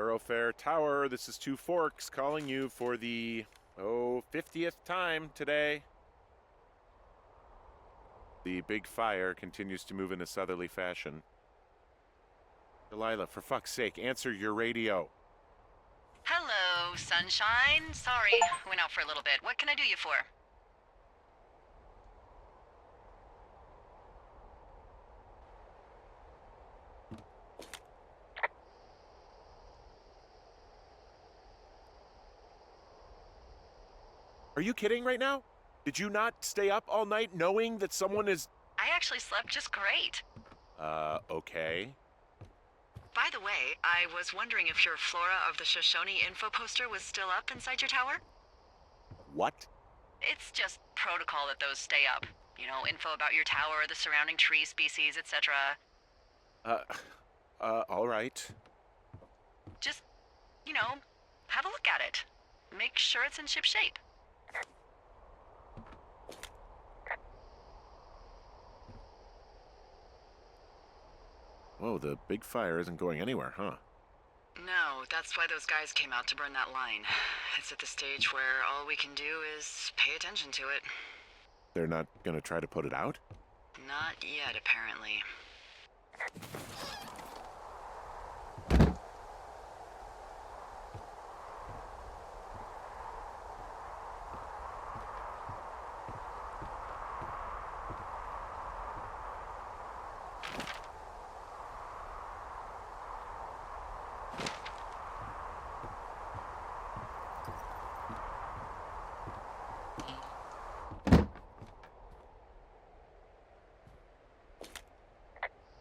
Thoroughfare Tower, this is Two Forks calling you for the, 50th time today. The big fire continues to move in a southerly fashion. Delilah, for fuck's sake, answer your radio. Hello, sunshine. Sorry, went out for a little bit. What can I do you for? Are you kidding right now? Did you not stay up all night knowing that someone is... I actually slept just great. Okay. By the way, I was wondering if your Flora of the Shoshone info poster was still up inside your tower? What? It's just protocol that those stay up. You know, info about your tower, the surrounding tree species, etc. All right. Just, you know, have a look at it. Make sure it's in ship shape. Whoa, the big fire isn't going anywhere, huh? No, that's why those guys came out to burn that line. It's at the stage where all we can do is pay attention to it. They're not gonna try to put it out? Not yet, apparently.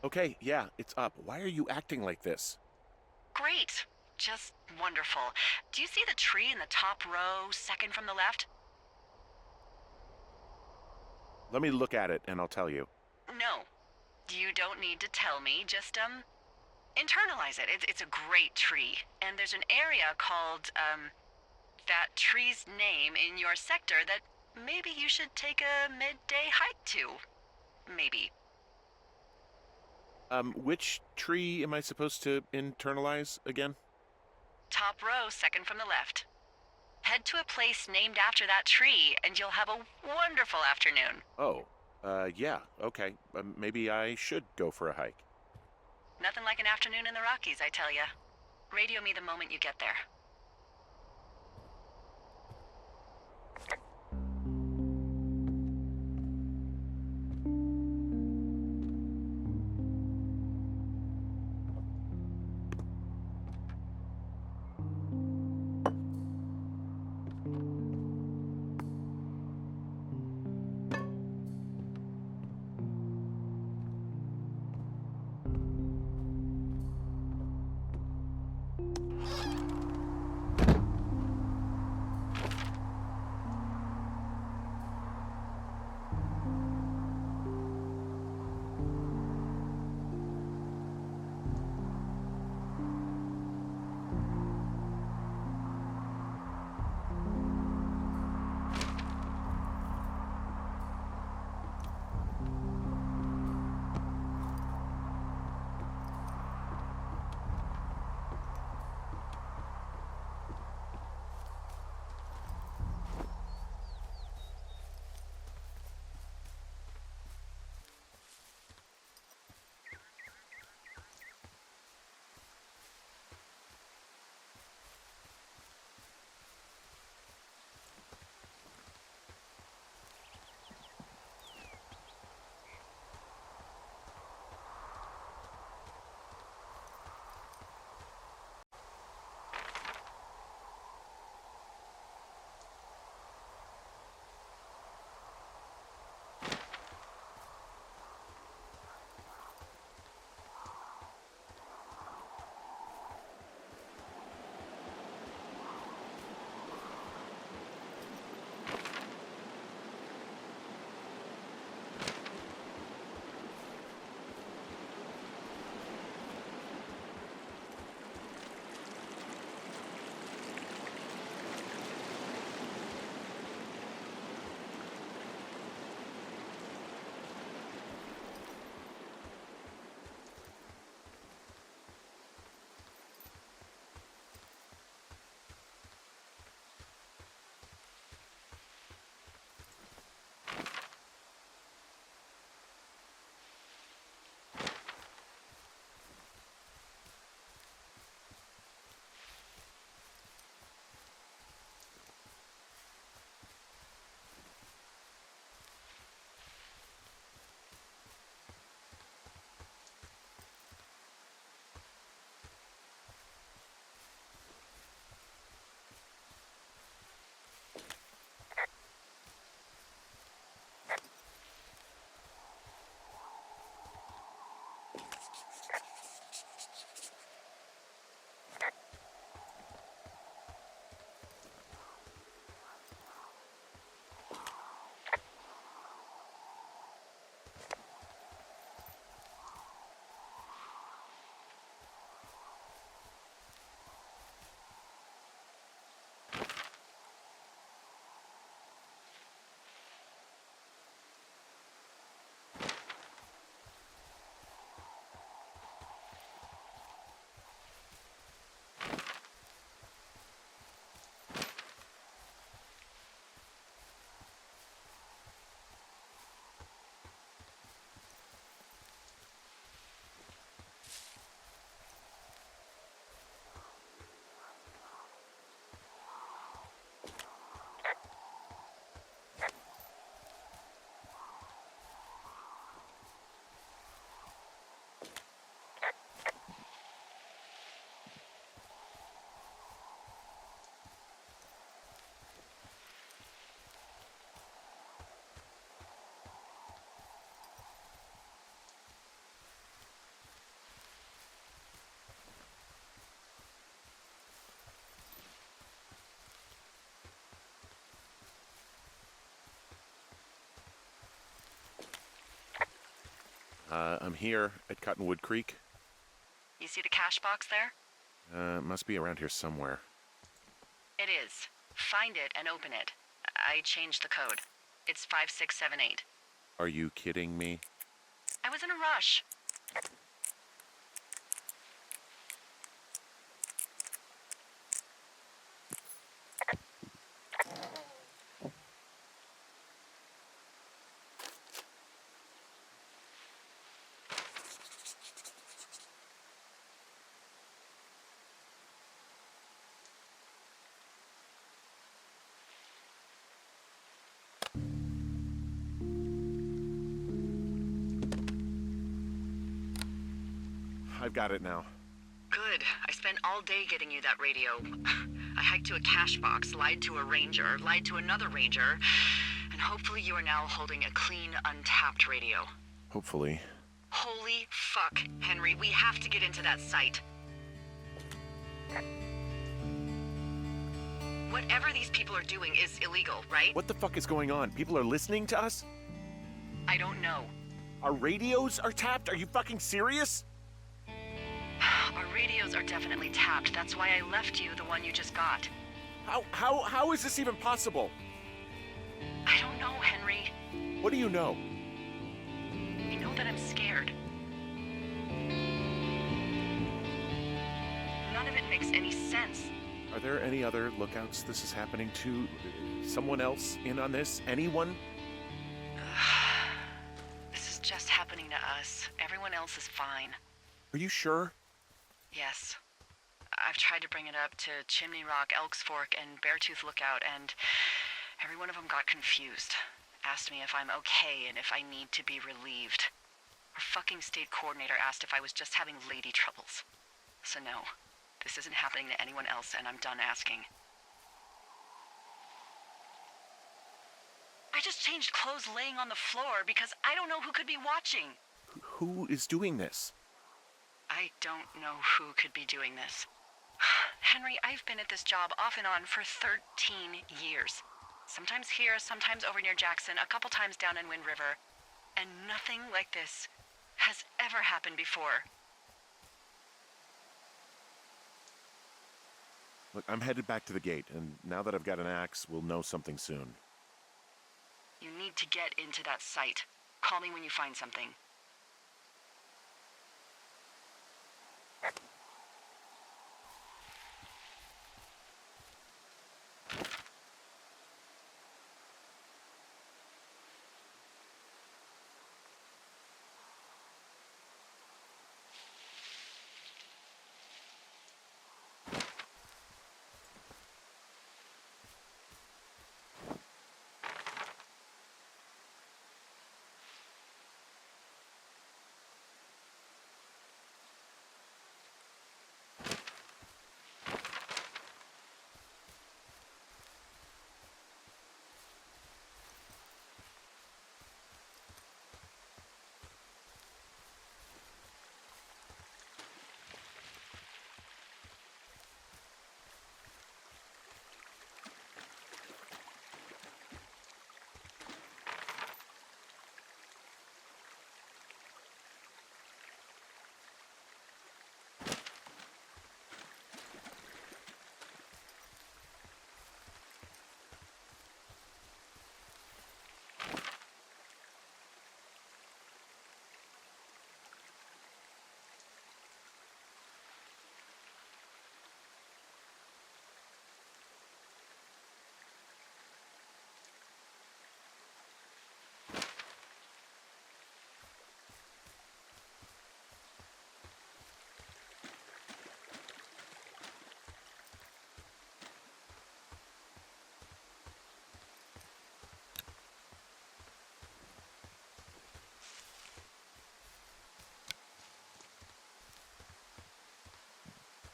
Okay, yeah, it's up. Why are you acting like this? Great. Just wonderful. Do you see the tree in the top row, second from the left? Let me look at it and I'll tell you. No. You don't need to tell me. Just, internalize it. It's a great tree. And there's an area called, that tree's name in your sector that maybe you should take a midday hike to. Maybe. Which tree am I supposed to internalize again? Top row, second from the left. Head to a place named after that tree, and you'll have a wonderful afternoon. Oh, yeah, okay. Maybe I should go for a hike. Nothing like an afternoon in the Rockies, I tell ya. Radio me the moment you get there. I'm here at Cottonwood Creek. You see the cash box there? Must be around here somewhere. It is. Find it and open it. I changed the code. It's 5678. Are you kidding me? I was in a rush. I've got it now. Good. I spent all day getting you that radio. I hiked to a cash box, lied to a ranger, lied to another ranger, and hopefully you are now holding a clean, untapped radio. Hopefully. Holy fuck, Henry, we have to get into that site. Whatever these people are doing is illegal, right? What the fuck is going on? People are listening to us? I don't know. Our radios are tapped? Are you fucking serious? Our radios are definitely tapped. That's why I left you the one you just got. How is this even possible? I don't know, Henry. What do you know? You know that I'm scared. None of it makes any sense. Are there any other lookouts this is happening to? Someone else in on this? Anyone? This is just happening to us. Everyone else is fine. Are you sure? Yes. I've tried to bring it up to Chimney Rock, Elks Fork, and Beartooth Lookout, and every one of them got confused. Asked me if I'm okay and if I need to be relieved. Our fucking state coordinator asked if I was just having lady troubles. So no, this isn't happening to anyone else, and I'm done asking. I just changed clothes laying on the floor because I don't know who could be watching. Who is doing this? I don't know who could be doing this. Henry, I've been at this job off and on for 13 years. Sometimes here, sometimes over near Jackson, a couple times down in Wind River. And nothing like this has ever happened before. Look, I'm headed back to the gate, and now that I've got an axe, we'll know something soon. You need to get into that site. Call me when you find something.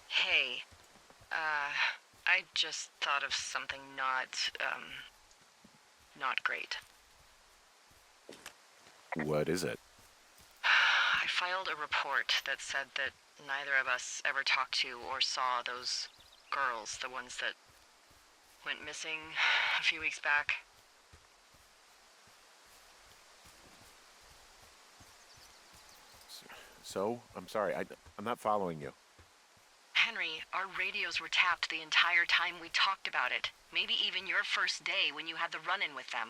Hey, I just thought of something not great. What is it? I filed a report that said that neither of us ever talked to or saw those girls, the ones that went missing a few weeks back. So? I'm sorry, I'm not following you. Henry, our radios were tapped the entire time we talked about it. Maybe even your first day when you had the run-in with them.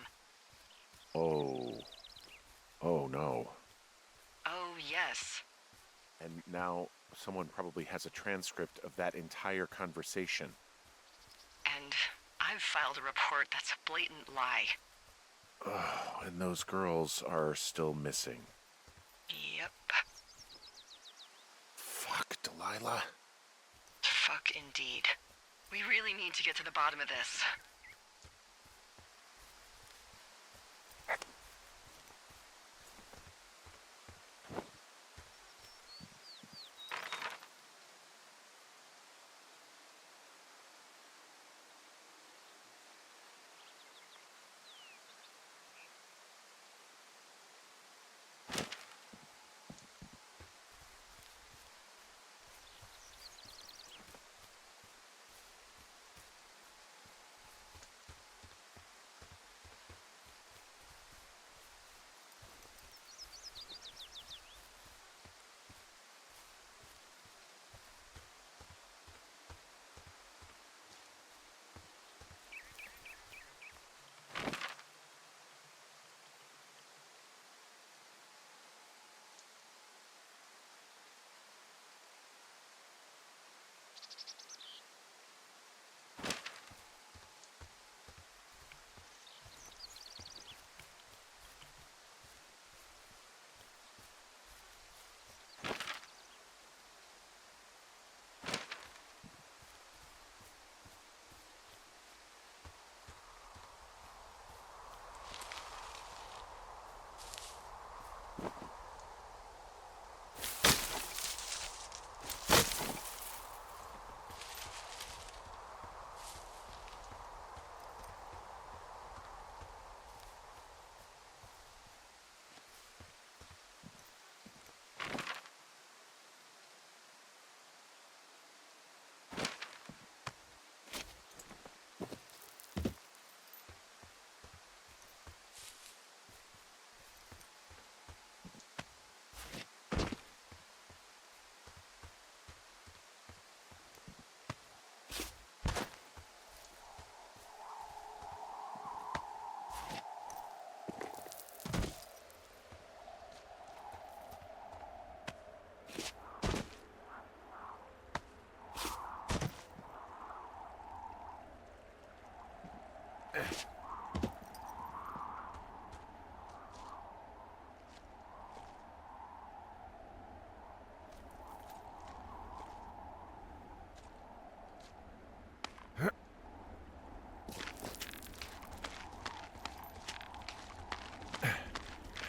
Oh. Oh, no. Oh, yes. And now someone probably has a transcript of that entire conversation. And I've filed a report that's a blatant lie. Oh, and those girls are still missing. Yep. Fuck, Delilah. Fuck indeed. We really need to get to the bottom of this.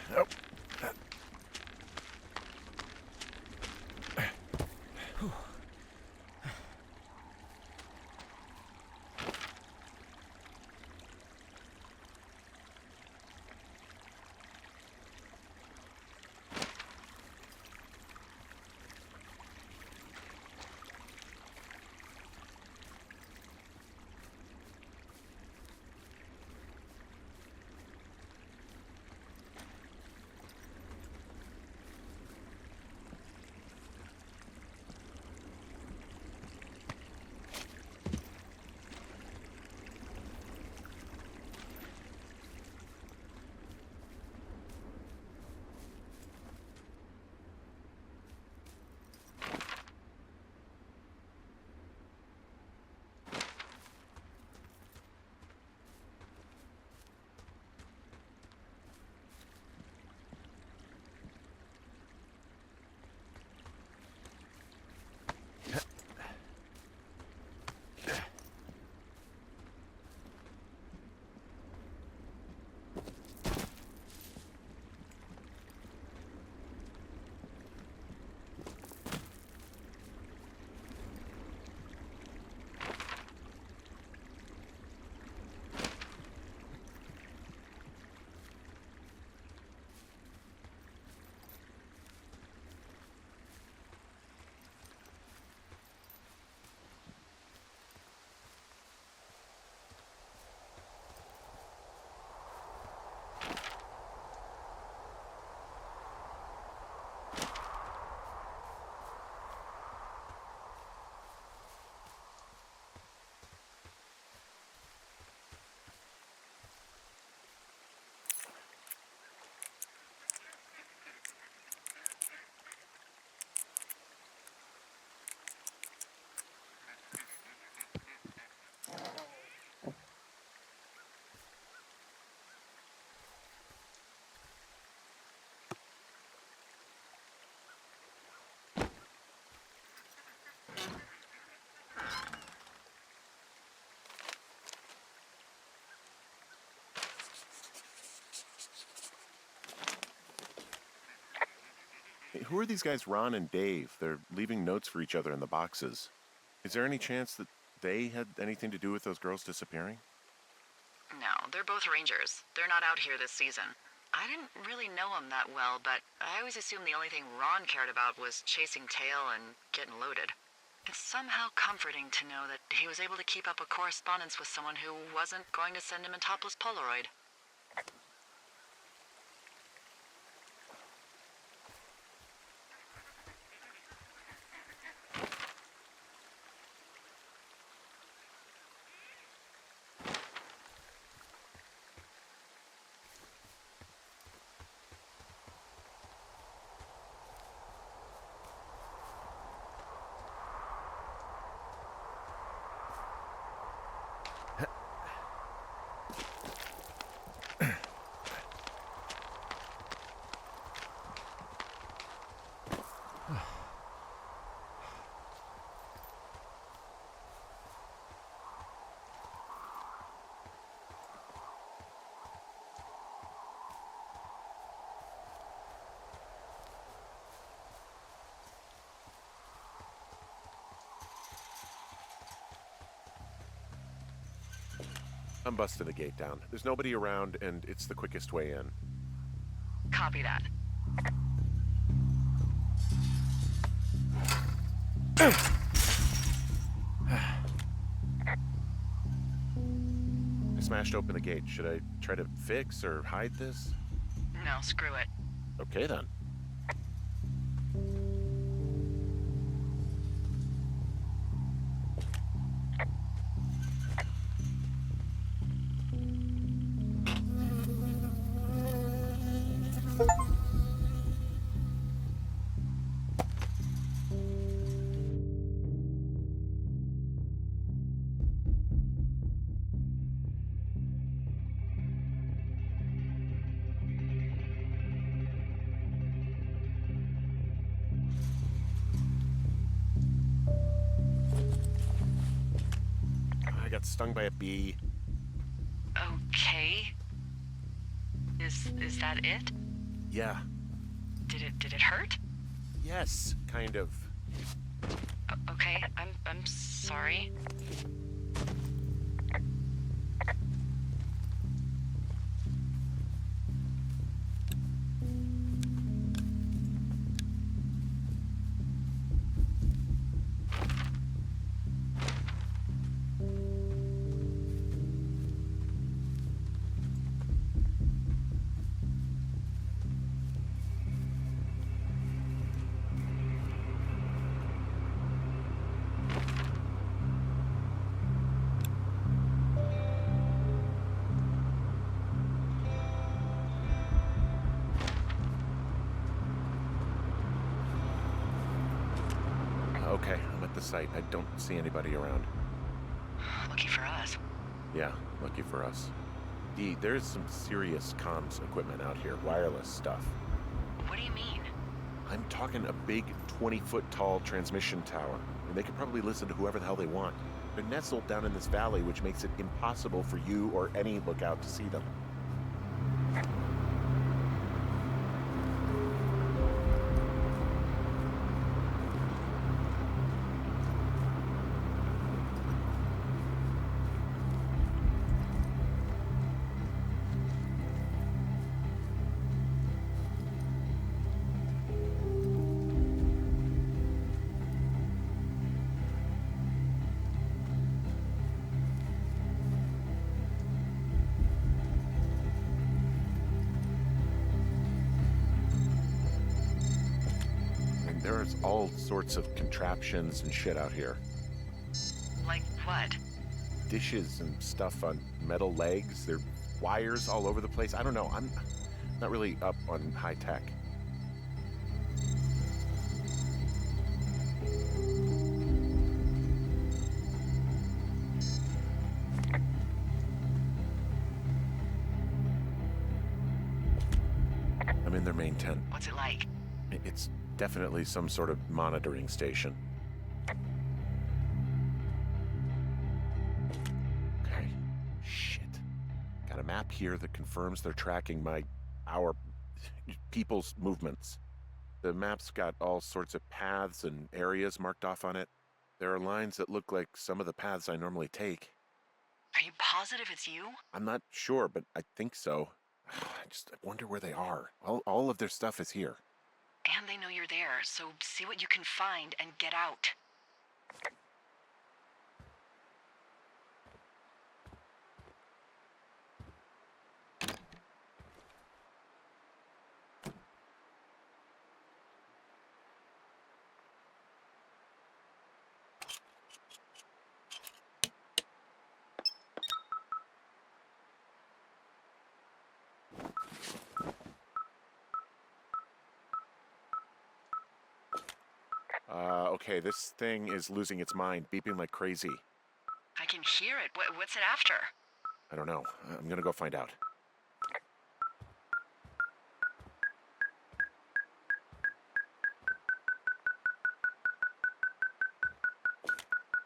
Nope. Hey, who are these guys, Ron and Dave? They're leaving notes for each other in the boxes. Is there any chance that they had anything to do with those girls disappearing? No, they're both rangers. They're not out here this season. I didn't really know them that well, but I always assumed the only thing Ron cared about was chasing tail and getting loaded. It's somehow comforting to know that he was able to keep up a correspondence with someone who wasn't going to send him a topless Polaroid. I'm busting the gate down. There's nobody around, and it's the quickest way in. Copy that. I smashed open the gate. Should I try to fix or hide this? No, screw it. Okay, then. I got stung by a bee. Okay. Is that it? Yeah. Did it hurt? Yes, kind of. Okay, I'm sorry. Okay, I'm at the site. I don't see anybody around. Lucky for us. Yeah, lucky for us. Dee, there's some serious comms equipment out here, wireless stuff. What do you mean? I'm talking a big 20-foot tall transmission tower, and they could probably listen to whoever the hell they want. They're nestled down in this valley, which makes it impossible for you or any lookout to see them. There's all sorts of contraptions and shit out here. Like what? Dishes and stuff on metal legs. There are wires all over the place. I don't know. I'm not really up on high tech. I'm in their main tent. What's it like? It's definitely some sort of monitoring station. Okay. Shit. Got a map here that confirms they're tracking our people's movements. The map's got all sorts of paths and areas marked off on it. There are lines that look like some of the paths I normally take. Are you positive it's you? I'm not sure, but I think so. I wonder where they are. All of their stuff is here. And they know you're there, so see what you can find and get out. Okay, this thing is losing its mind, beeping like crazy. I can hear it. What's it after? I don't know. I'm gonna go find out.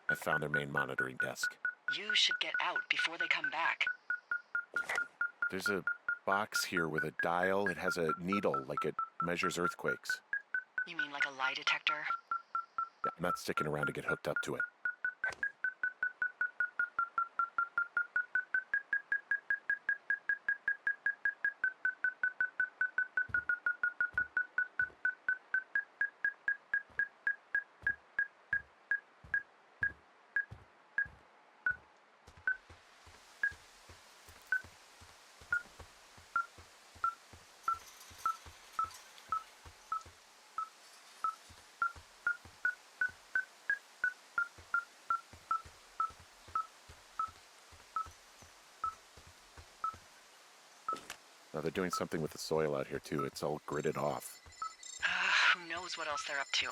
I found their main monitoring desk. You should get out before they come back. There's a box here with a dial. It has a needle, like it measures earthquakes. You mean like a lie detector? Yeah, I'm not sticking around to get hooked up to it. Now they're doing something with the soil out here too. It's all gridded off. Who knows what else they're up to?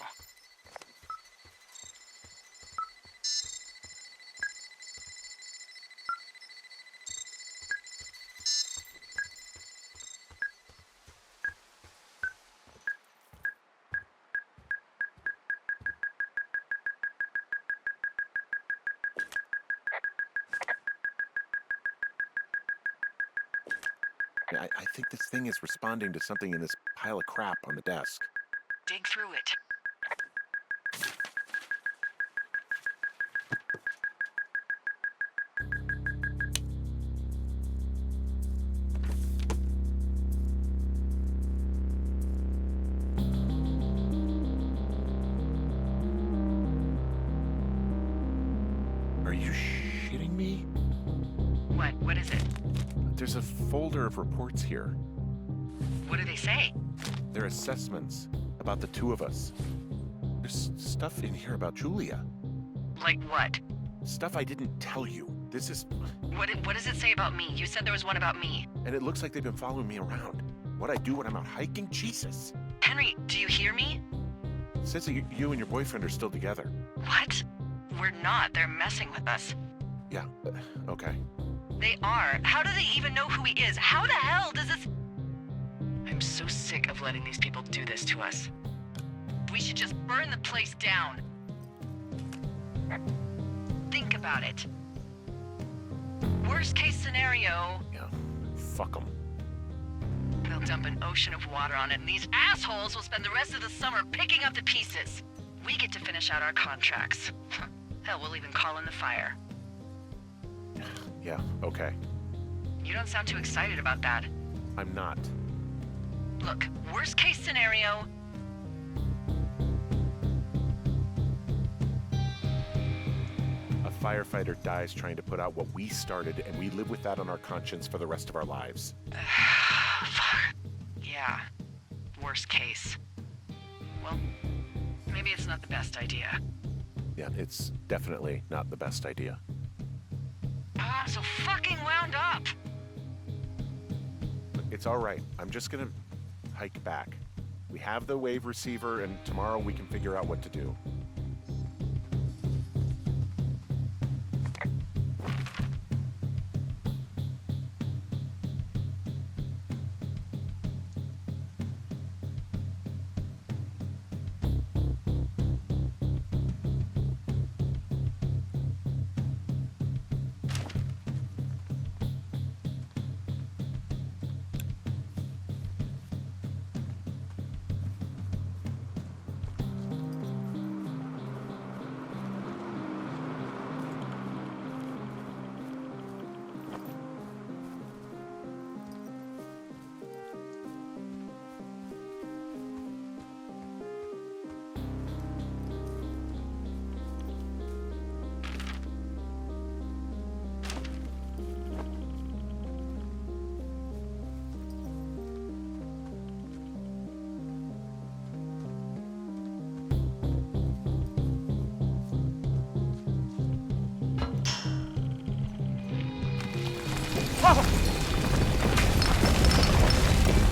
I think this thing is responding to something in this pile of crap on the desk. Dig through it. Are you shitting me? What is it? There's a folder of reports here. What do they say? They're assessments about the two of us. There's stuff in here about Julia. Like what? Stuff I didn't tell you. This is... What does it say about me? You said there was one about me. And it looks like they've been following me around. What I do when I'm out hiking? Jesus. Henry, do you hear me? It says that you and your boyfriend are still together. What? We're not. They're messing with us. Yeah, okay. They are. How do they even know who he is? How the hell does this... I'm so sick of letting these people do this to us. We should just burn the place down. Think about it. Worst case scenario, Yeah, fuck them. they'll dump an ocean of water on it, and these assholes will spend the rest of the summer picking up the pieces. We get to finish out our contracts. Hell, we'll even call in the fire. Yeah, okay. You don't sound too excited about that. I'm not. Look, worst case scenario, A firefighter dies trying to put out what we started, and we live with that on our conscience for the rest of our lives. fuck. Yeah, worst case. Well, maybe it's not the best idea. Yeah, it's definitely not the best idea. I'm so fucking wound up. It's all right. I'm just gonna hike back. We have the wave receiver, and tomorrow we can figure out what to do.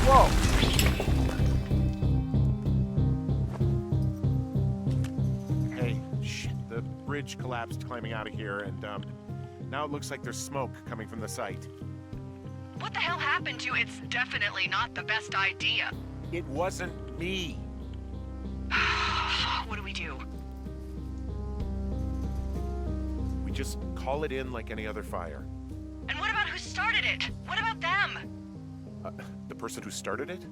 Whoa! Hey, shit. The bridge collapsed climbing out of here, and, now it looks like there's smoke coming from the site. What the hell happened to you? It's definitely not the best idea. It wasn't me. What do we do? We just call it in like any other fire. And what about who started it? What about them? The person who started it?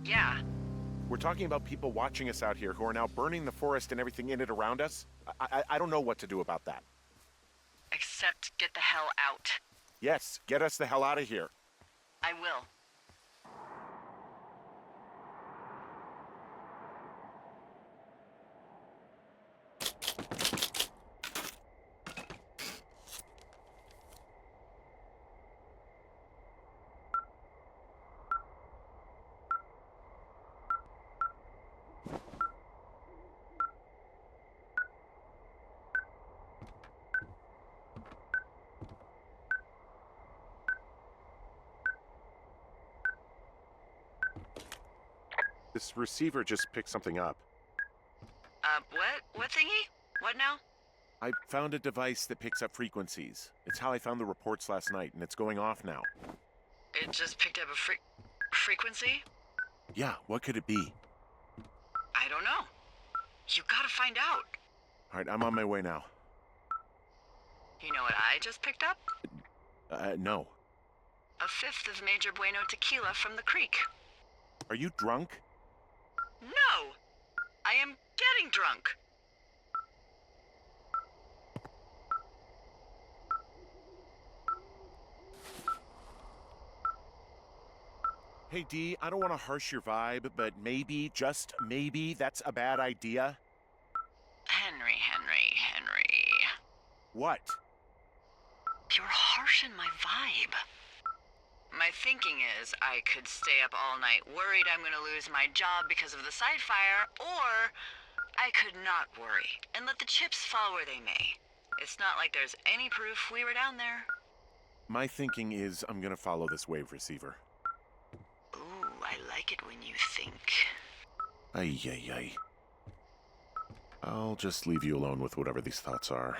Yeah. We're talking about people watching us out here who are now burning the forest and everything in it around us. I don't know what to do about that. Except get the hell out. Yes, get us the hell out of here. I will. This receiver just picked something up. What? What thingy? What now? I found a device that picks up frequencies. It's how I found the reports last night, and it's going off now. It just picked up a frequency? Yeah, what could it be? I don't know. You gotta find out. All right, I'm on my way now. You know what I just picked up? No. A fifth of Major Bueno tequila from the creek. Are you drunk? No! I am getting drunk. Hey, Dee, I don't want to harsh your vibe, but maybe, just maybe, that's a bad idea. Henry. What? You're harshing my vibe. My thinking is I could stay up all night worried I'm gonna lose my job because of the side fire, or I could not worry and let the chips fall where they may. It's not like there's any proof we were down there. My thinking is I'm gonna follow this wave receiver. Ooh, I like it when you think. Ay. I'll just leave you alone with whatever these thoughts are.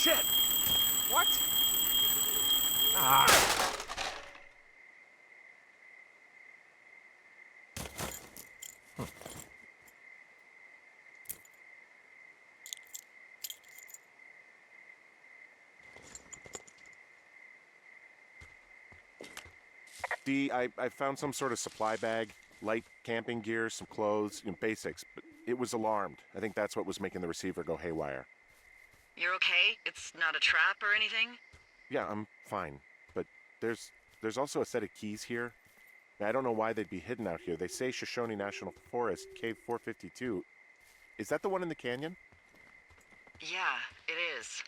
shit! What? Ah! Dee, I found some sort of supply bag, light camping gear, some clothes, basics, but it was alarmed. I think that's what was making the receiver go haywire. You're okay? It's not a trap or anything? Yeah, I'm fine, but there's also a set of keys here. I don't know why they'd be hidden out here. They say Shoshone National Forest, Cave 452. Is that the one in the canyon? Yeah, it is.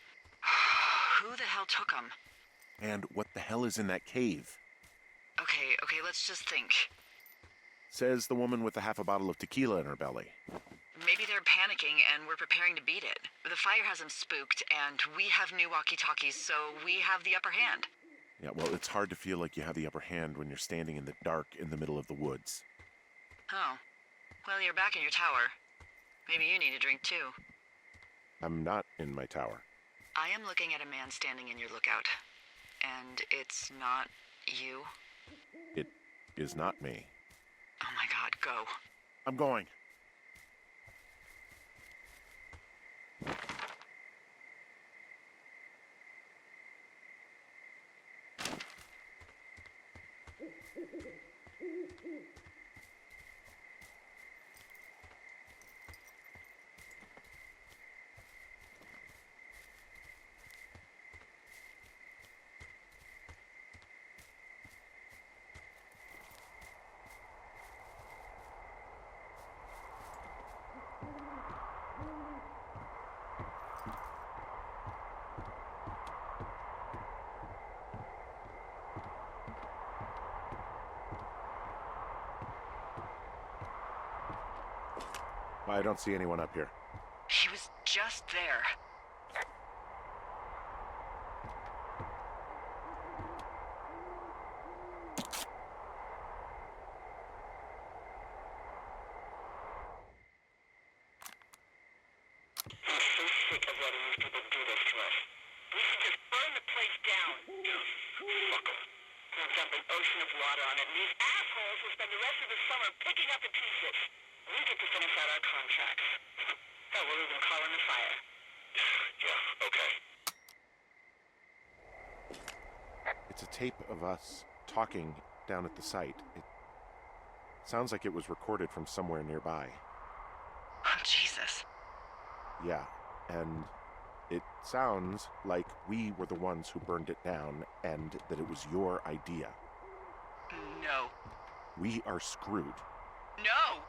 Who the hell took them? And what the hell is in that cave? Okay, let's just think. Says the woman with a half a bottle of tequila in her belly. Maybe they're panicking and we're preparing to beat it. The fire has them spooked, and we have new walkie-talkies, so we have the upper hand. Yeah, well, it's hard to feel like you have the upper hand when you're standing in the dark in the middle of the woods. Oh. Well, you're back in your tower. Maybe you need a drink, too. I'm not in my tower. I am looking at a man standing in your lookout. And it's not you? It is not me. Oh my god, go. I'm going. I don't see anyone up here. He was just there. I'm so sick of letting these people do this to us. We should just burn the place down. Fuck them. We'll dump an ocean of water on it, and these assholes will spend the rest of the summer picking up the pieces. We get to finish out our contracts. That we'll even call in the fire. Yeah, okay. It's a tape of us talking down at the site. It sounds like it was recorded from somewhere nearby. Oh, Jesus. Yeah, and it sounds like we were the ones who burned it down and that it was your idea. No. We are screwed. No!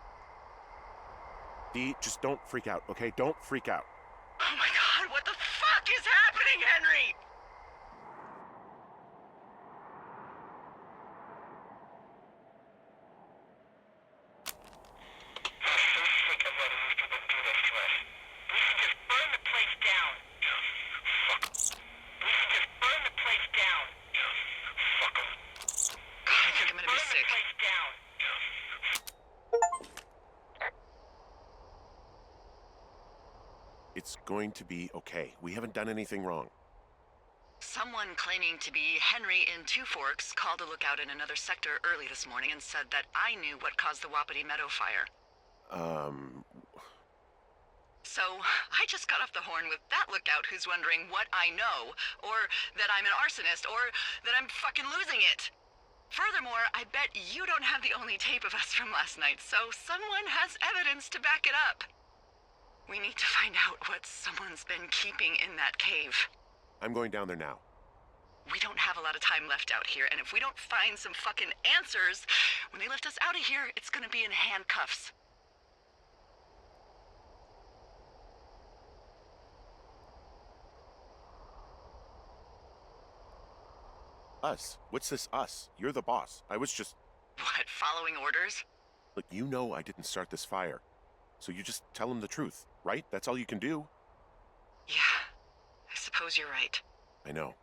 Dee, just don't freak out, okay? Don't freak out. Oh my god, what the fuck is happening, Henry? I'm so sick of letting these people do this to us. We should just burn the place down. Fuck. We should just burn the place down. Fuck them. God, I think I'm gonna be sick. Burn the place down. It's going to be okay. We haven't done anything wrong. Someone claiming to be Henry in Two Forks called a lookout in another sector early this morning and said that I knew what caused the Wapiti Meadow fire. So, I just got off the horn with that lookout who's wondering what I know, or that I'm an arsonist, or that I'm fucking losing it. Furthermore, I bet you don't have the only tape of us from last night, so someone has evidence to back it up. We need to find out what someone's been keeping in that cave. I'm going down there now. We don't have a lot of time left out here, and if we don't find some fucking answers, when they lift us out of here, it's gonna be in handcuffs. Us? What's this us? You're the boss. I was just... What, following orders? Look, you know I didn't start this fire. So you just tell him the truth, right? That's all you can do. Yeah, I suppose you're right. I know.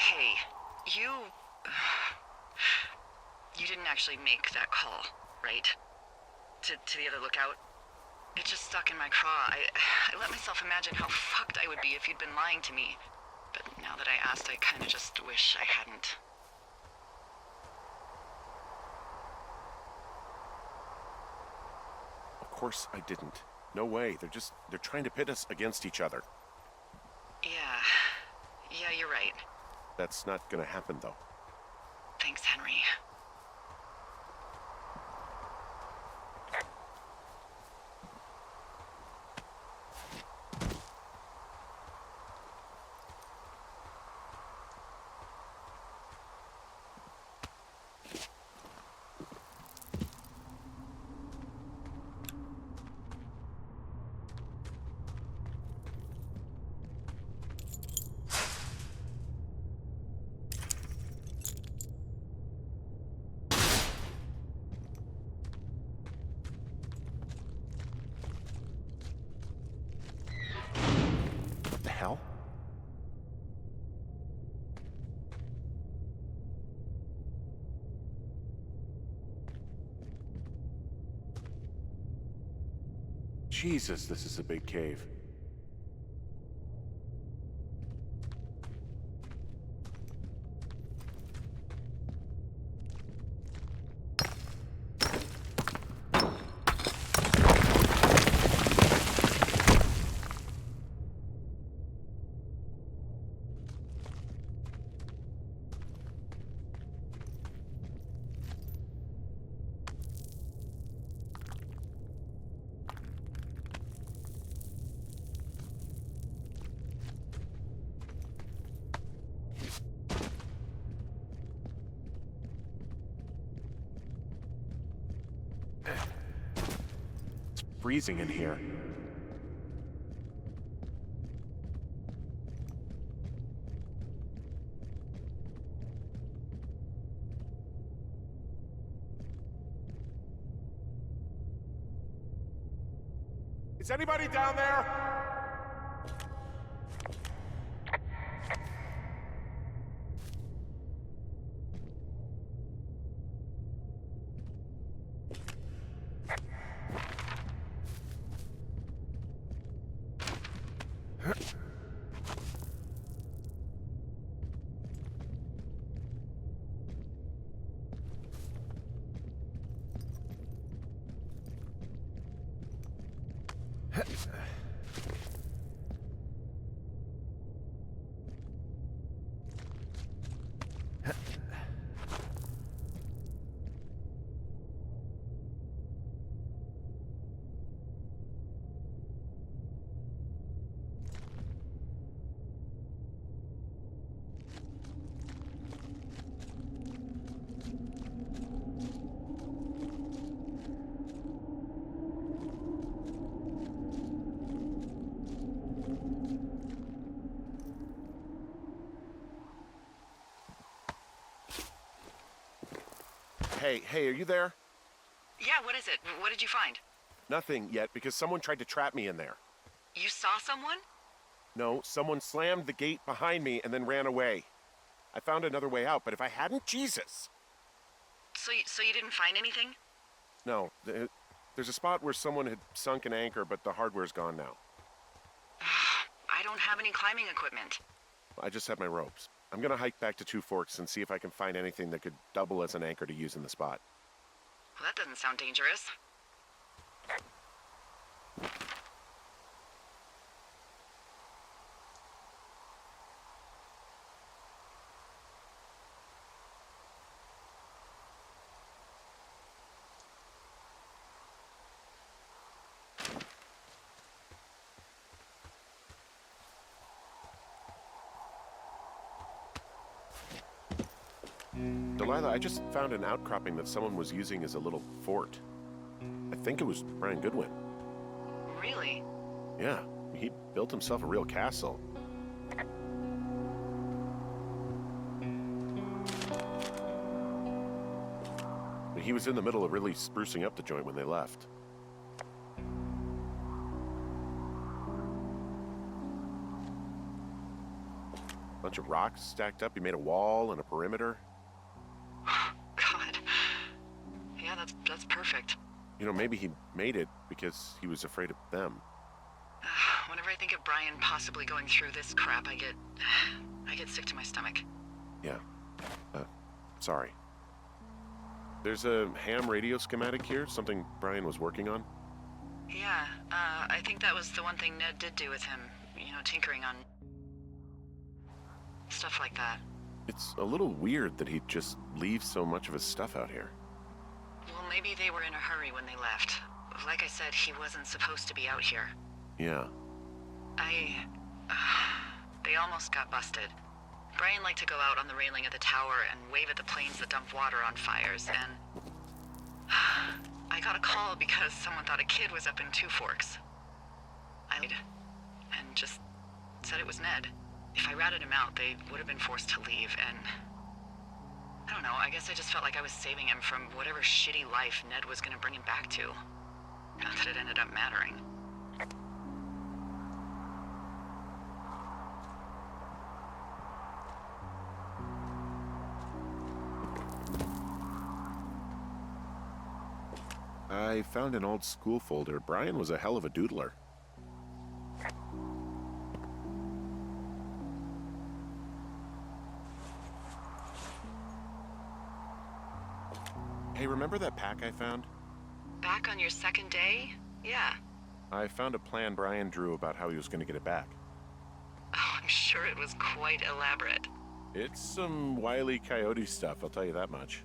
Hey, you... You didn't actually make that call, right? To the other lookout? It just stuck in my craw. I let myself imagine how fucked I would be if you'd been lying to me. But now that I asked, I kinda just wish I hadn't. Of course I didn't. No way. They're trying to pit us against each other. Yeah, you're right. That's not gonna happen, though. Thanks, Henry. What the hell? Jesus, this is a big cave. It's freezing in here. Is anybody down there? Hey, are you there? Yeah, what is it? What did you find? Nothing yet, because someone tried to trap me in there. You saw someone? No, someone slammed the gate behind me and then ran away. I found another way out, but if I hadn't, Jesus! So you didn't find anything? No, there's a spot where someone had sunk an anchor, but the hardware's gone now. I don't have any climbing equipment. I just have my ropes. I'm gonna hike back to Two Forks and see if I can find anything that could double as an anchor to use in the spot. Well, that doesn't sound dangerous. Delilah, I just found an outcropping that someone was using as a little fort. I think it was Brian Goodwin. Really? Yeah, he built himself a real castle. But he was in the middle of really sprucing up the joint when they left. Bunch bunch of rocks stacked up. He made a wall and a perimeter. God. Yeah, that's perfect. You know, maybe he made it because he was afraid of them. Whenever I think of Brian possibly going through this crap, I get sick to my stomach. Yeah. Sorry. There's a ham radio schematic here, something Brian was working on. Yeah, I think that was the one thing Ned did do with him. You know, tinkering on stuff like that. It's a little weird that he'd just leave so much of his stuff out here. Well, maybe they were in a hurry when they left. Like I said, he wasn't supposed to be out here. Yeah. They almost got busted. Brian liked to go out on the railing of the tower and wave at the planes that dump water on fires, and I got a call because someone thought a kid was up in Two Forks. And just said it was Ned. If I ratted him out, they would have been forced to leave, and I don't know, I guess I just felt like I was saving him from whatever shitty life Ned was gonna bring him back to. Not that it ended up mattering. I found an old school folder. Brian was a hell of a doodler. Hey, remember that pack I found? Back on your second day? Yeah. I found a plan Brian drew about how he was going to get it back. Oh, I'm sure it was quite elaborate. It's some Wile E. Coyote stuff, I'll tell you that much.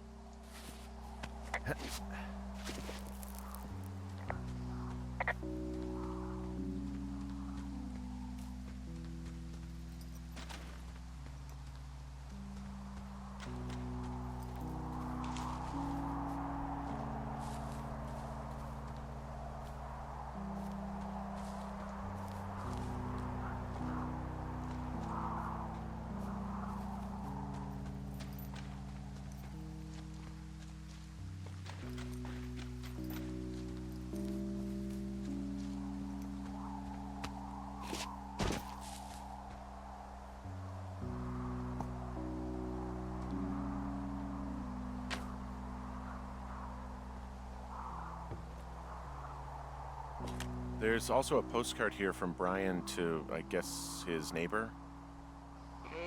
There's also a postcard here from Brian to, I guess, his neighbor.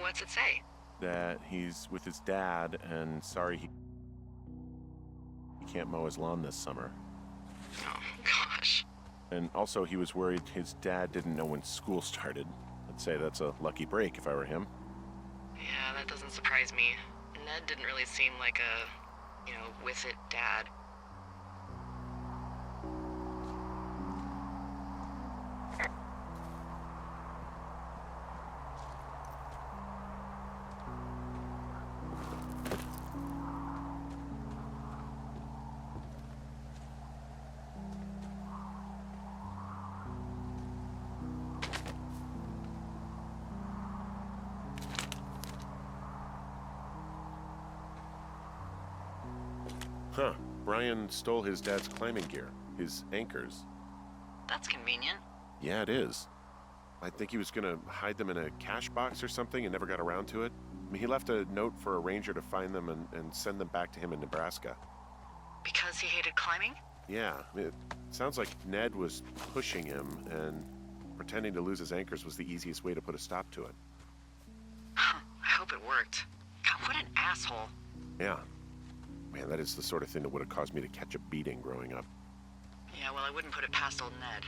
What's it say? That he's with his dad and sorry he can't mow his lawn this summer. Oh, gosh. And also he was worried his dad didn't know when school started. I'd say that's a lucky break if I were him. Yeah, that doesn't surprise me. Ned didn't really seem like a, with it dad. Huh. Brian stole his dad's climbing gear, his anchors. That's convenient. Yeah, it is. I think he was gonna hide them in a cash box or something and never got around to it. I mean, he left a note for a ranger to find them and send them back to him in Nebraska. Because he hated climbing? Yeah, it sounds like Ned was pushing him, and pretending to lose his anchors was the easiest way to put a stop to it. I hope it worked. God, what an asshole. Yeah. Man, that is the sort of thing that would have caused me to catch a beating growing up. Yeah, well, I wouldn't put it past old Ned.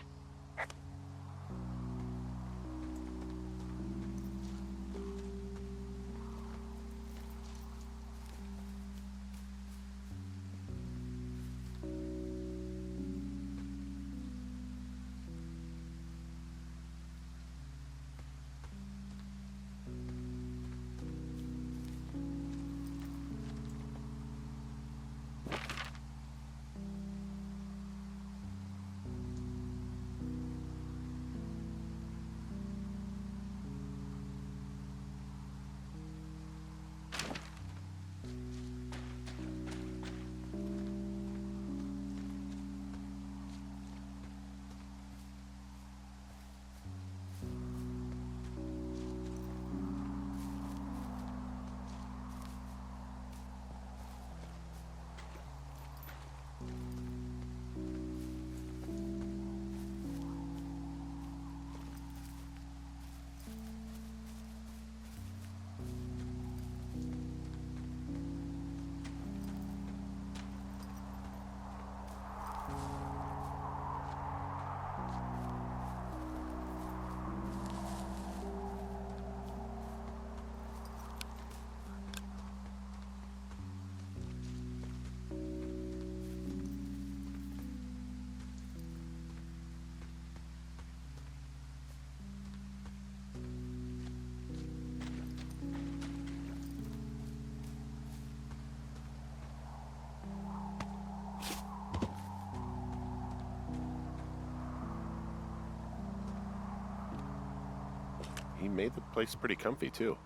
made the place pretty comfy, too.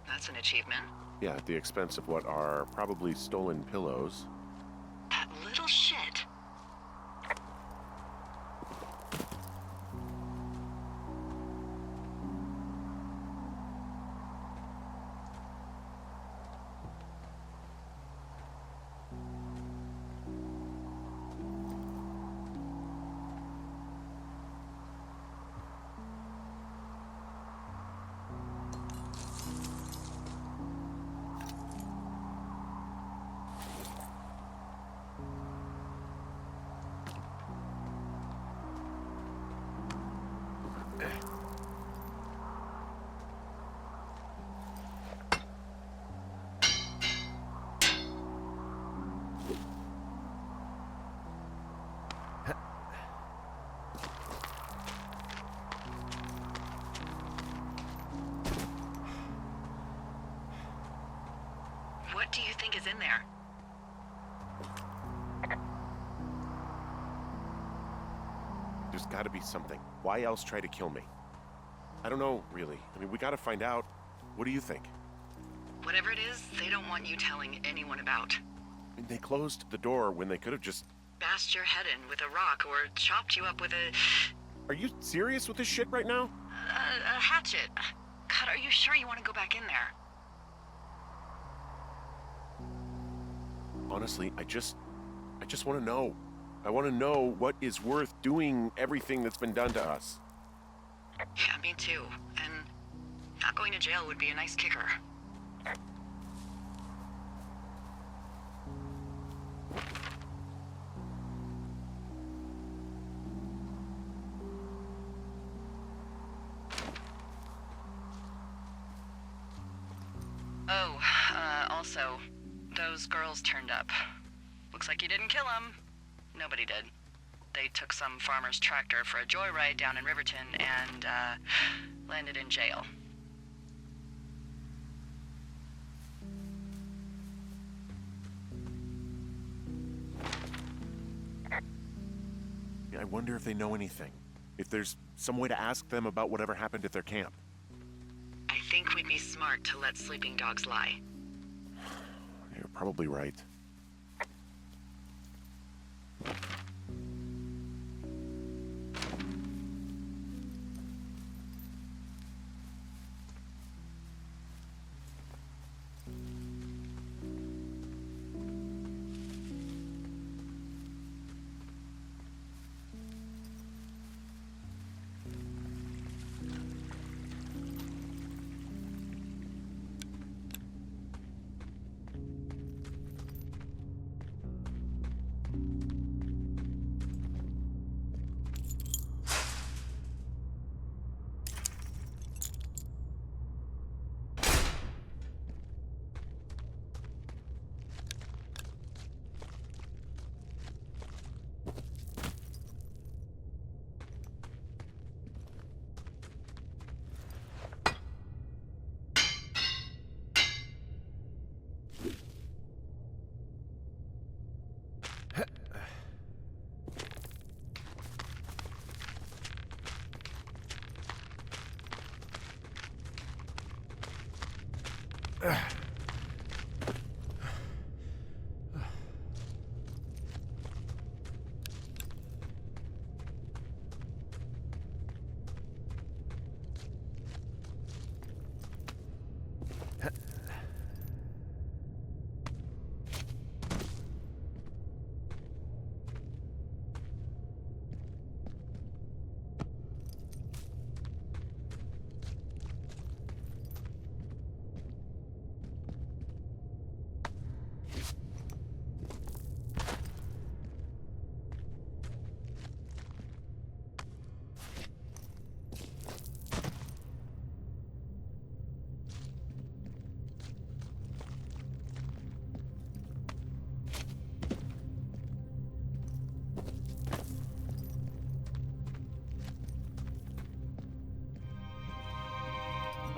That's an achievement. Yeah, at the expense of what are probably stolen pillows. That little shit. What do you think is in there? There's gotta be something. Why else try to kill me? I don't know, really. I mean, we gotta find out. What do you think? Whatever it is, they don't want you telling anyone about. I mean, they closed the door when they could have just... Bashed your head in with a rock or chopped you up with a Are you serious with this shit right now? hatchet. God, are you sure you want to go back in there? Honestly, I just want to know. I want to know what is worth doing everything that's been done to us. Yeah, me too. And not going to jail would be a nice kicker. Oh, also, those girls turned up. Looks like you didn't kill them. Nobody did. They took some farmer's tractor for a joyride down in Riverton and, landed in jail. I wonder if they know anything. If there's some way to ask them about whatever happened at their camp. I think we'd be smart to let sleeping dogs lie. You're probably right.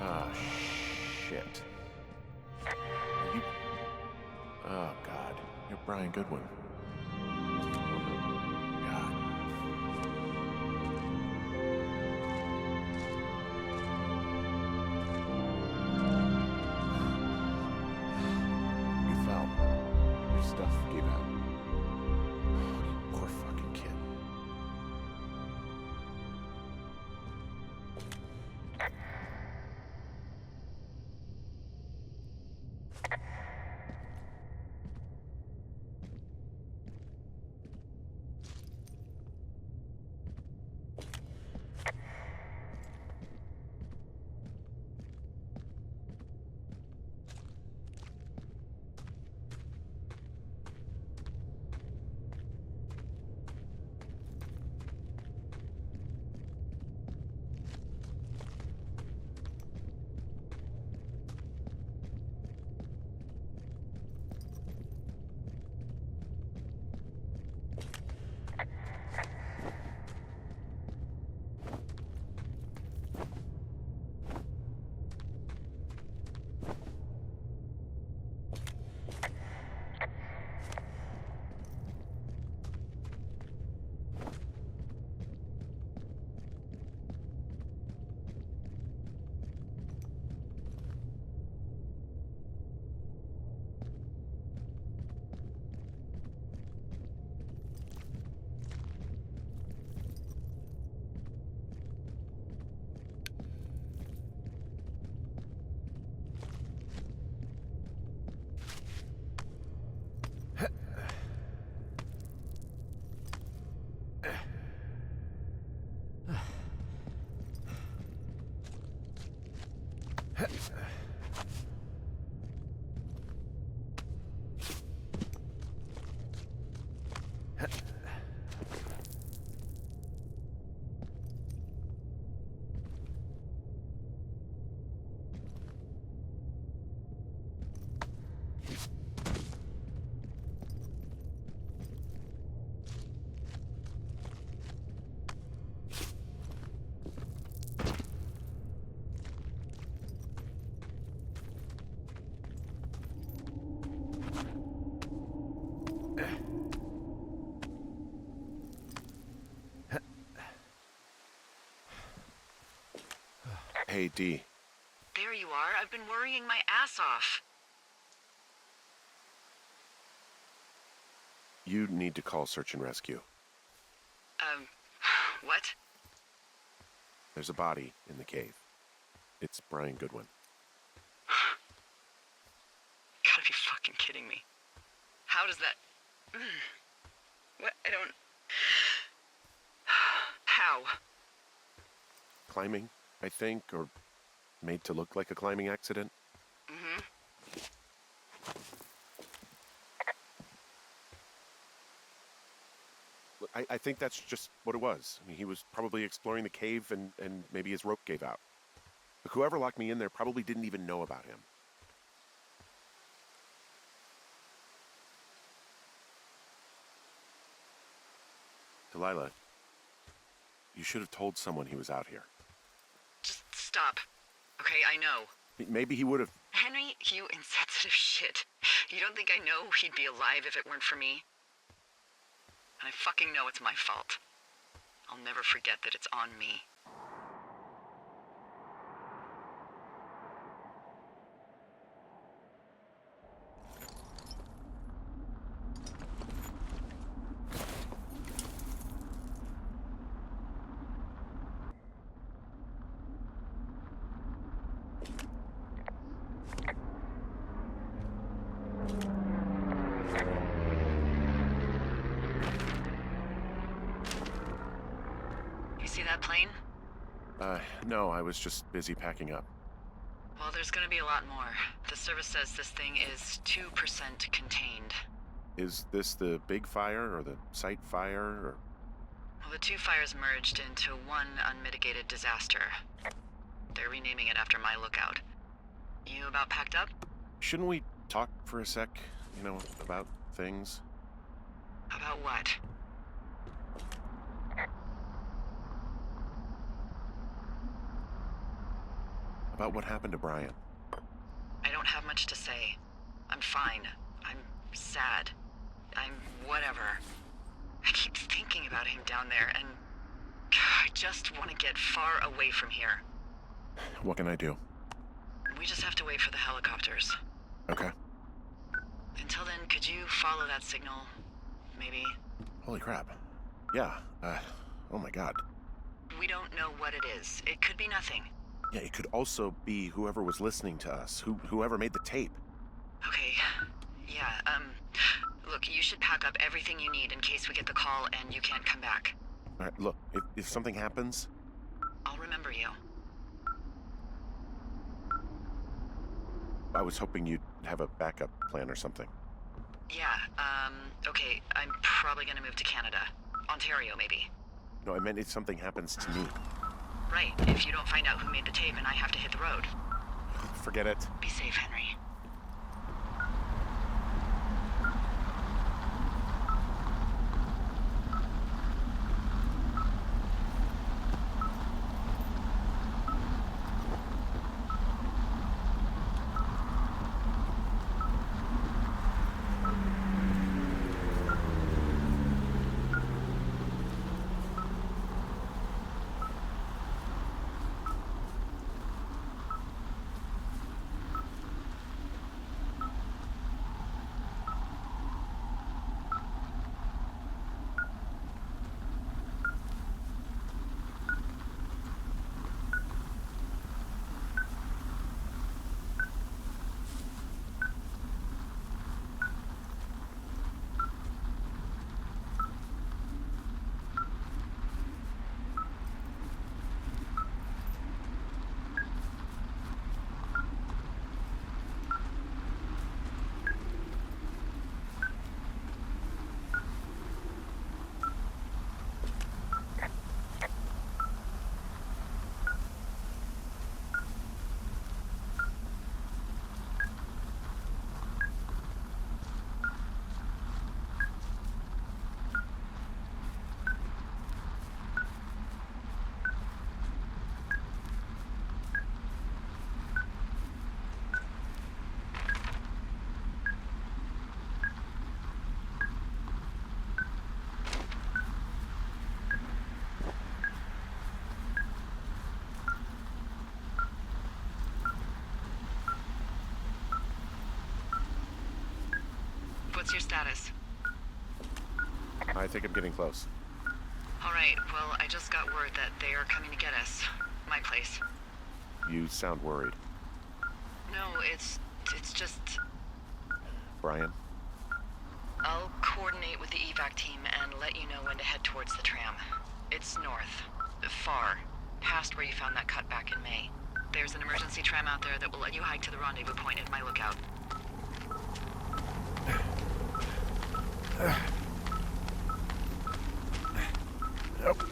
Ah, shit. You... Oh, God. You're Brian Goodwin. God. health gave out. Oh, you poor fucking kid. Hey, D. There you are. I've been worrying my ass off. You need to call search and rescue. What? There's a body in the cave. It's Brian Goodwin. Gotta be fucking kidding me. How does that... What? I don't... How? Climbing, I think, or made to look like a climbing accident. Mm-hmm. I think that's just what it was. I mean, he was probably exploring the cave and maybe his rope gave out. But whoever locked me in there probably didn't even know about him. Delilah, you should have told someone he was out here. Just stop. Okay, I know. Maybe he would have... Henry, you insensitive shit. You don't think I know he'd be alive if it weren't for me? And I fucking know it's my fault. I'll never forget that it's on me. See that plane? No, I was just busy packing up. Well, there's gonna be a lot more. The service says this thing is 2% contained. Is this the big fire or the site fire or... Well, the two fires merged into one unmitigated disaster. They're renaming it after my lookout. You about packed up? Shouldn't we talk for a sec, about things? About what? About what happened to Brian. I don't have much to say. I'm fine. I'm sad. I'm whatever. I keep thinking about him down there, and I just want to get far away from here. What can I do? We just have to wait for the helicopters. Okay. Until then, could you follow that signal, maybe. Holy crap. Yeah, oh my god. We don't know what it is. It could be nothing. Yeah, it could also be whoever was listening to us, whoever made the tape. Okay. Yeah, look, you should pack up everything you need in case we get the call and you can't come back. All right, look, if something happens... I'll remember you. I was hoping you'd have a backup plan or something. Yeah, okay, I'm probably gonna move to Canada. Ontario, maybe. No, I meant if something happens to me. Right, if you don't find out who made the tape and I have to hit the road. Forget it. Be safe, Henry. What's your status? I think I'm getting close. All right, well, I just got word that they are coming to get us. My place. You sound worried. No, it's just... Brian? I'll coordinate with the evac team and let you know when to head towards the tram. It's north. Far. Past where you found that cut back in May. There's an emergency tram out there that will let you hike to the rendezvous point at my lookout. Nope.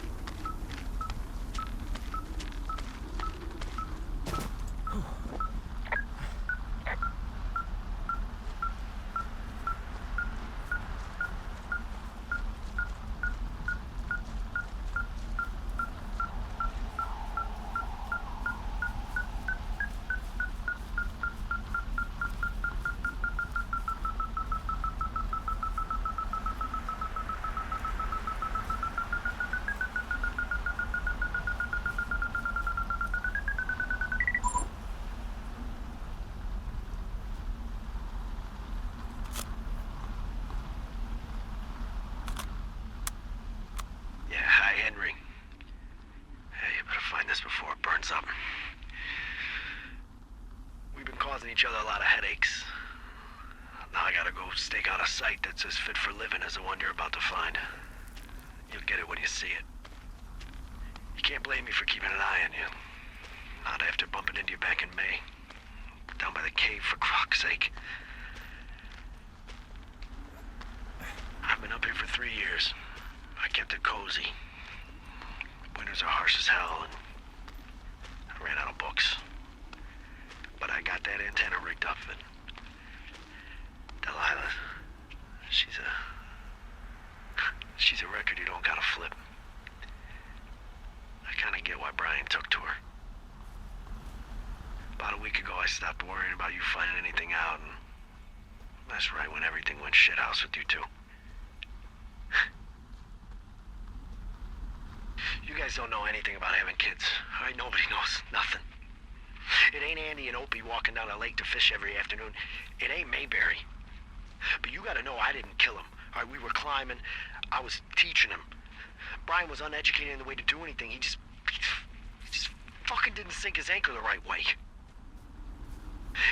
Each other a lot of headaches. Now I gotta go stake out a site that's as fit for living as the one you're about to find. You'll get it when you see it. You can't blame me for keeping an eye on you. Not after bumping into you back in May. Down by the cave, for croc's sake. I've been up here for 3 years. I kept it cozy. Winters are harsh as hell, and I ran out of books. But I got that antenna rigged up, and Delilah, she's a record you don't gotta flip. I kinda get why Brian took to her. About a week ago, I stopped worrying about you finding anything out, and that's right when everything went shithouse with you two. You guys don't know anything about having kids, all right? Nobody knows nothing. It ain't Andy and Opie walking down a lake to fish every afternoon. It ain't Mayberry. but you gotta know I didn't kill him. All right, we were climbing. I was teaching him. Brian was uneducated in the way to do anything. He just fucking didn't sink his anchor the right way.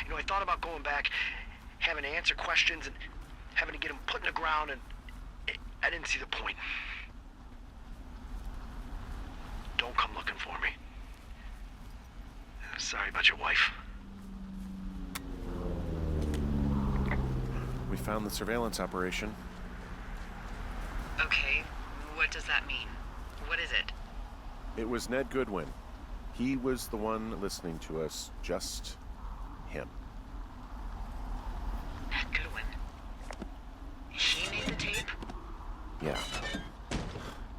You know, I thought about going back, having to answer questions, and having to get him put in the ground, and I didn't see the point. Don't come looking for me. Sorry about your wife. We found the surveillance operation. Okay, what does that mean? What is it? It was Ned Goodwin. He was the one listening to us, just him. Ned Goodwin. He made the tape? Yeah.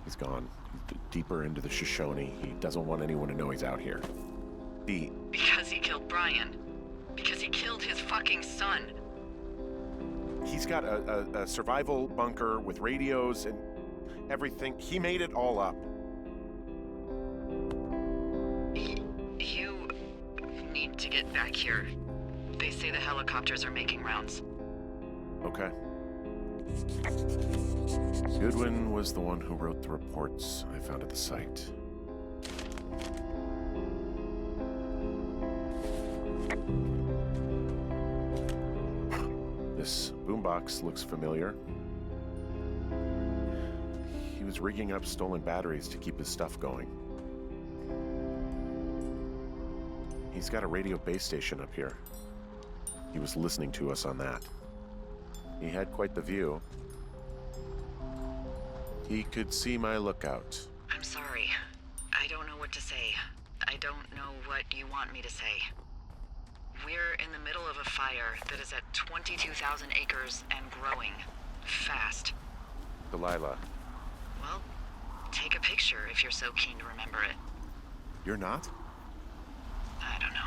He's gone. He's deeper into the Shoshone. He doesn't want anyone to know he's out here. Because he killed Brian. Because he killed his fucking son. He's got a survival bunker with radios and everything. He made it all up. You need to get back here. They say the helicopters are making rounds. Okay. Goodwin was the one who wrote the reports I found at the site. This boombox looks familiar. He was rigging up stolen batteries to keep his stuff going. He's got a radio base station up here. He was listening to us on that. He had quite the view. He could see my lookout. I'm sorry. I don't know what to say. I don't know what you want me to say. We're in the middle of a fire that is at 22,000 acres and growing. Fast. Delilah. Well, take a picture if you're so keen to remember it. You're not? I don't know.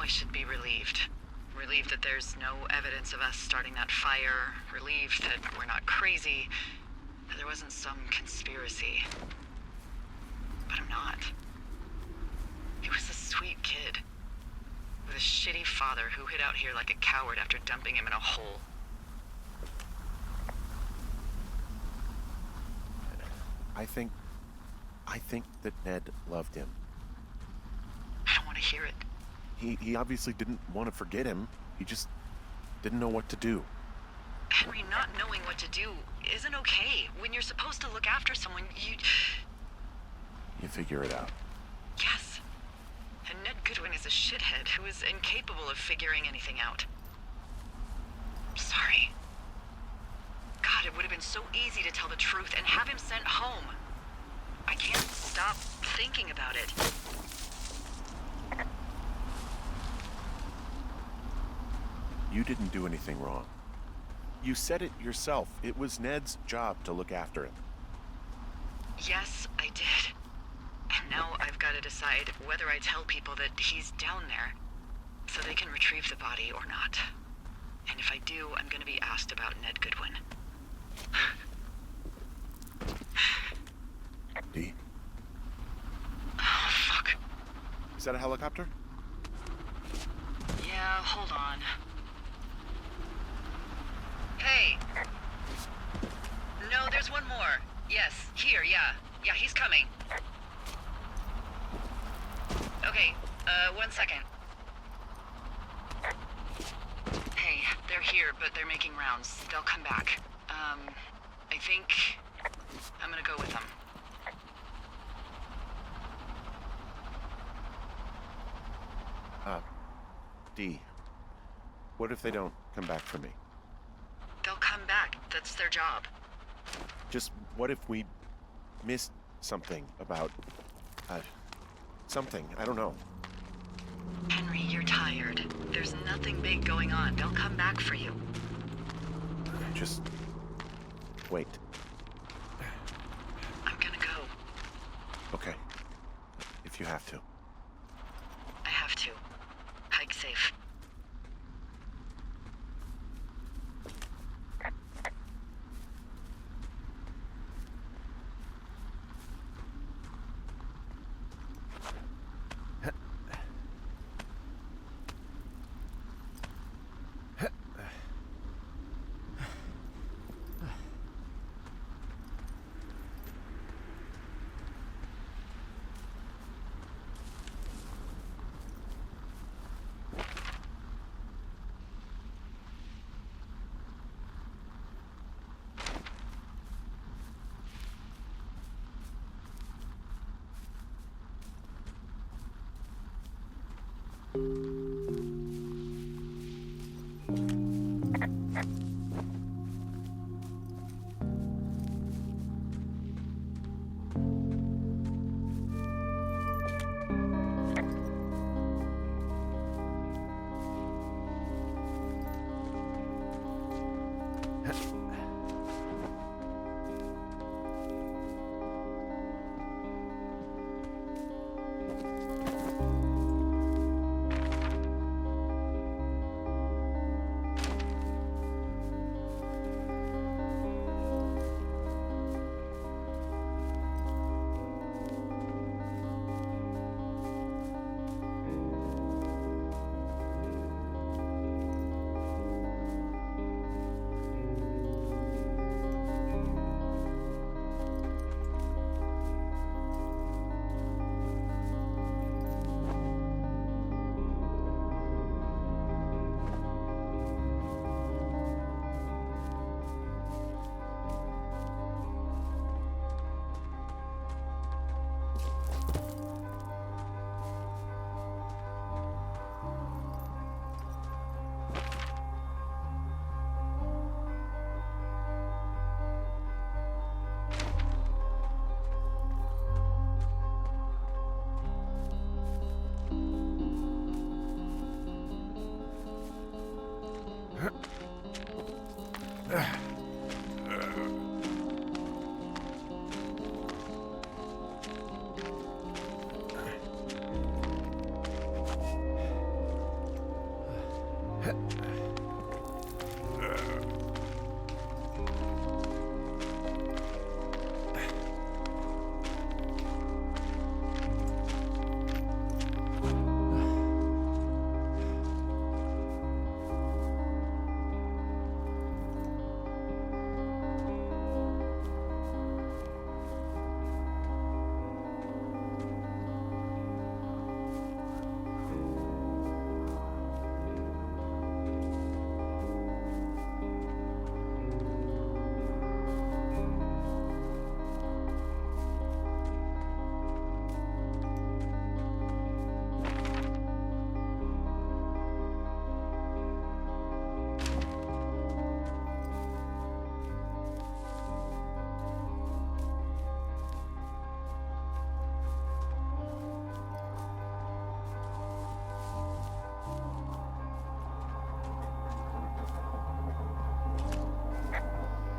I should be relieved. Relieved that there's no evidence of us starting that fire. Relieved that we're not crazy. That there wasn't some conspiracy. But I'm not. He was a sweet kid. With a shitty father who hid out here like a coward after dumping him in a hole. I think that Ned loved him. I don't want to hear it. He obviously didn't want to forget him. He just didn't know what to do. Henry, not knowing what to do isn't okay. When you're supposed to look after someone, you figure it out. Yes. And Ned Goodwin is a shithead who is incapable of figuring anything out. I'm sorry. God, it would have been so easy to tell the truth and have him sent home. I can't stop thinking about it. You didn't do anything wrong. You said it yourself. It was Ned's job to look after him. Yes, I did. And now I've got to decide whether I tell people that he's down there so they can retrieve the body or not. And if I do, I'm going to be asked about Ned Goodwin. Dee? Oh, fuck. Is that a helicopter? Yeah, hold on. Hey! No, there's one more. Yes, here, yeah. Yeah, he's coming. Okay, 1 second. Hey, they're here, but they're making rounds. They'll come back. I think I'm gonna go with them. Dee, what if they don't come back for me? They'll come back. That's their job. Just what if we missed something about, something, I don't know. Henry, you're tired. There's nothing big going on. They'll come back for you. Just wait. I'm gonna go. Okay. If you have to. I have to. Hike safe.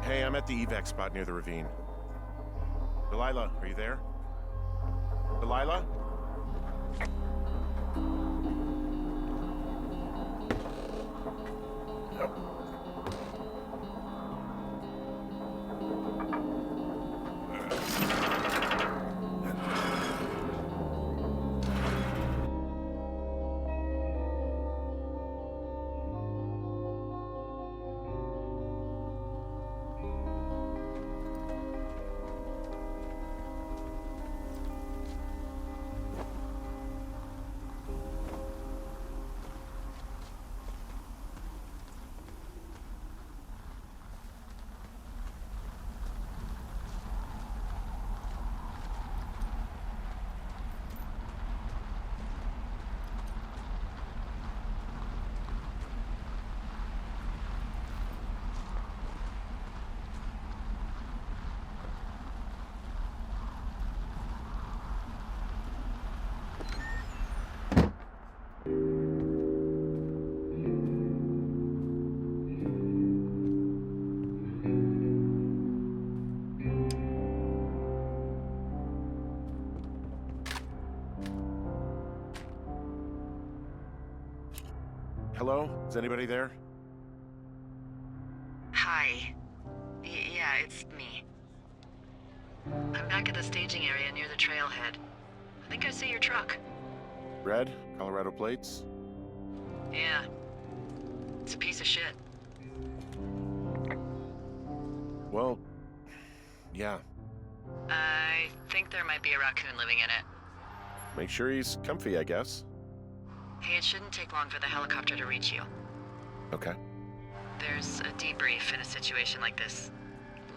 Hey, I'm at the evac spot near the ravine. Delilah, are you there? Delilah? Hello? Is anybody there? Hi. Yeah, it's me. I'm back at the staging area near the trailhead. I think I see your truck. Red? Colorado plates? Yeah. It's a piece of shit. Well, yeah. I think there might be a raccoon living in it. Make sure he's comfy, I guess. Hey, it shouldn't take long for the helicopter to reach you. Okay. There's a debrief in a situation like this.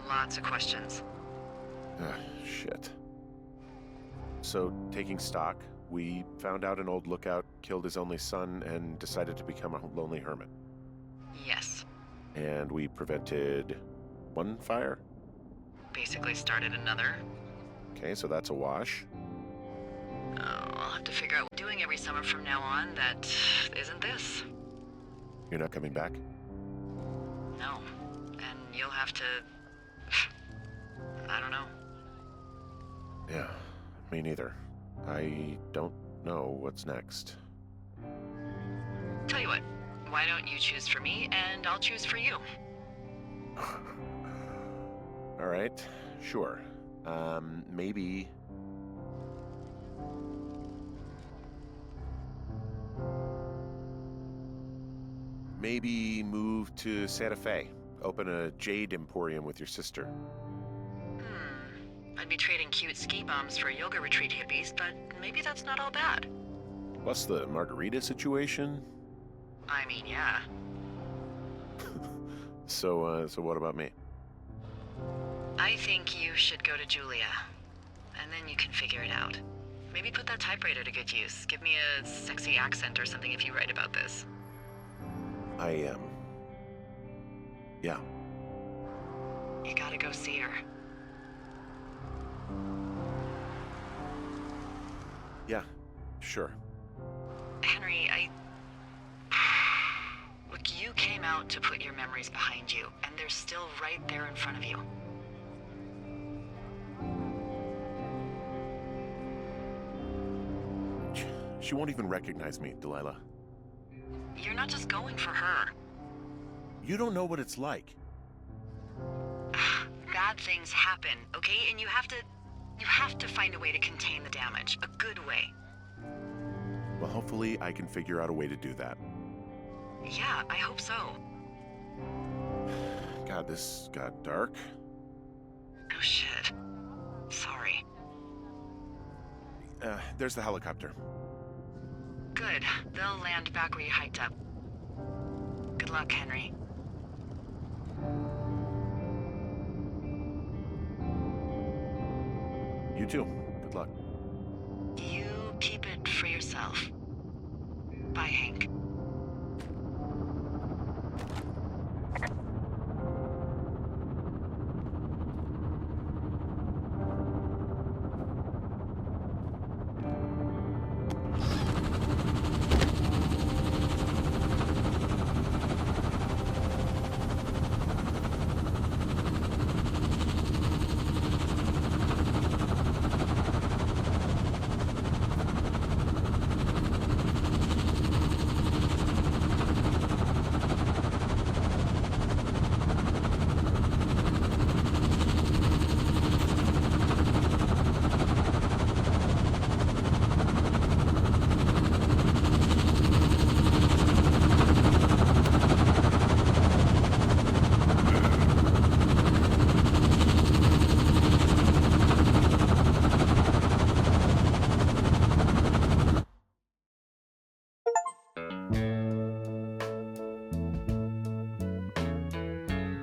Lots of questions. Shit. So, taking stock, we found out an old lookout killed his only son and decided to become a lonely hermit. Yes. And we prevented one fire? Basically started another. Okay, so that's a wash. Oh, I'll have to figure out what I'm doing every summer from now on that isn't this. You're not coming back? No. And you'll have to... I don't know. Yeah, me neither. I don't know what's next. Tell you what, why don't you choose for me and I'll choose for you? All right, sure. Maybe... Maybe move to Santa Fe. Open a jade emporium with your sister. I'd be trading cute ski bums for yoga retreat hippies, but maybe that's not all bad. Plus the margarita situation. I mean, yeah. So what about me? I think you should go to Julia, and then you can figure it out. Maybe put that typewriter to good use. Give me a sexy accent or something if you write about this. Yeah. You gotta go see her. Yeah, sure. Henry, Look, you came out to put your memories behind you, and they're still right there in front of you. She won't even recognize me, Delilah. You're not just going for her. You don't know what it's like. Bad things happen, okay? And you have to find a way to contain the damage. A good way. Well, hopefully I can figure out a way to do that. Yeah, I hope so. God, this got dark. Oh, shit. Sorry. There's the helicopter. Good. They'll land back where you hiked up. Good luck, Henry. You too. Good luck. You keep it for yourself. Bye, Hank.